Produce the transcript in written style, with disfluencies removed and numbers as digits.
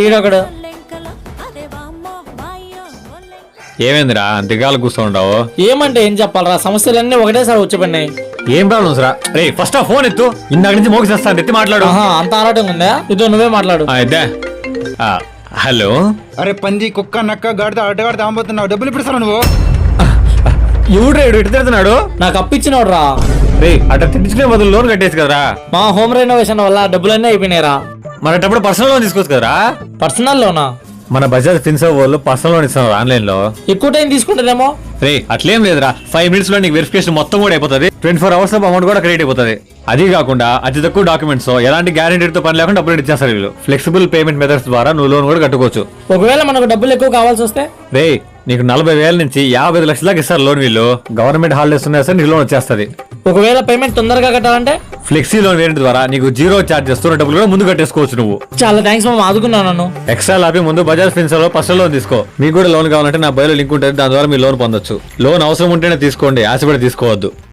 ఈడొకడు. ఏమైందిరా దిగాలు కూర్చోండావు? ఏమంటే ఏం చెప్పాలరా, సమస్యలన్నీ ఒకటేసారి వచ్చిపోయినాయి. ఏం ప్రాబ్లమ్స్ రా? రే ఫస్ట్ ఆ ఫోన్ ఎత్తు, ఇందాక నుంచి మోగిసేస్తాను, ఎత్తి మాట్లాడు. అంత ఆరాటంగా ఉందా? ఇదో నువ్వే మాట్లాడు. హలో. అరే పంది కుక్క నక్క గాడిద అడ్డగాడిద అమ్మబోతున్నావు, డబ్బులు ఇప్పుడు ఇస్తాను నువ్వు. ఎవడు ఎటు తిడుతున్నాడు? నాకు అప్పిచ్చినోడు రా. రే అట్లా తిట్టించుకునే బదులు లోన్ కట్టేసి కదరా. మా హోమ్ రెనోవేషన్ వల్ల డబ్బులన్నీ అయిపోయినాయిరా. మరటప్పుడు పర్సనల్ లోన్ తీసుకోవచ్చు కదరా. పర్సనల్ లోనా? మన బజాజ్ ఫిన్సర్వ్ వాళ్ళు పర్సనల్ లోన్ ఇస్తున్నారు ఆన్లైన్ లో. ఎక్కువ టైం తీసుకుంటుందేమో. రే అట్లేం లేదురా, 5 minutes లో నీకు వెరిఫికేషన్ మొత్తం కూడా అయిపోతుంది. 24 hours లో అమౌంట్ కూడా క్రెడిట్ అయిపోతుంది. అది కాకుండా అతి తక్కువ డాక్యుమెంట్స్, ఎలాంటి గ్యారెంటీతో పని లేకుండా డబ్బులు ఇచ్చేస్తారు వీళ్ళు. ఫ్లెక్సిబుల్ పేమెంట్ మెథడ్స్ ద్వారా నువ్వు లోన్ కూడా కట్టుకోవచ్చు. ఒకవేళ మనకు డబ్బులు ఎక్కువ కావాల్సి వస్తే? రే నీకు 40,000 నుంచి 55 లక్షల దాకా ఇస్తారు లోన్ వీళ్ళు. గవర్నమెంట్ హాలిడేస్ ఉన్నాయి సార్, నీకు లోన్ వచ్చేస్తుంది. ఒకవేళ పేమెంట్ తొందరగా కట్టాలంటే? ఫ్లెక్సీ లోన్ వేరియంట్ ద్వారా నీకు 0 చార్జెస్ తో డబ్బులు కూడా ముందు కట్టేసుకోవచ్చు నువ్వు. చాలా థ్యాంక్స్ మామ, ఆదుకున్నాను నన్ను. ఎక్స్ట్రా లాభి ముందు బజాజ్ ఫిన్సర్వ్ లో పర్సనల్ లోన్ తీసుకో. మీకు కూడా లోన్ కావాలంటే నా బయోలో లింక్ ఉంటుంది, దాని ద్వారా మీరు లోన్ పొందొచ్చు. లోన్ అవసరం ఉంటేనే తీసుకోండి, ఆశపడి తీసుకోవద్దు.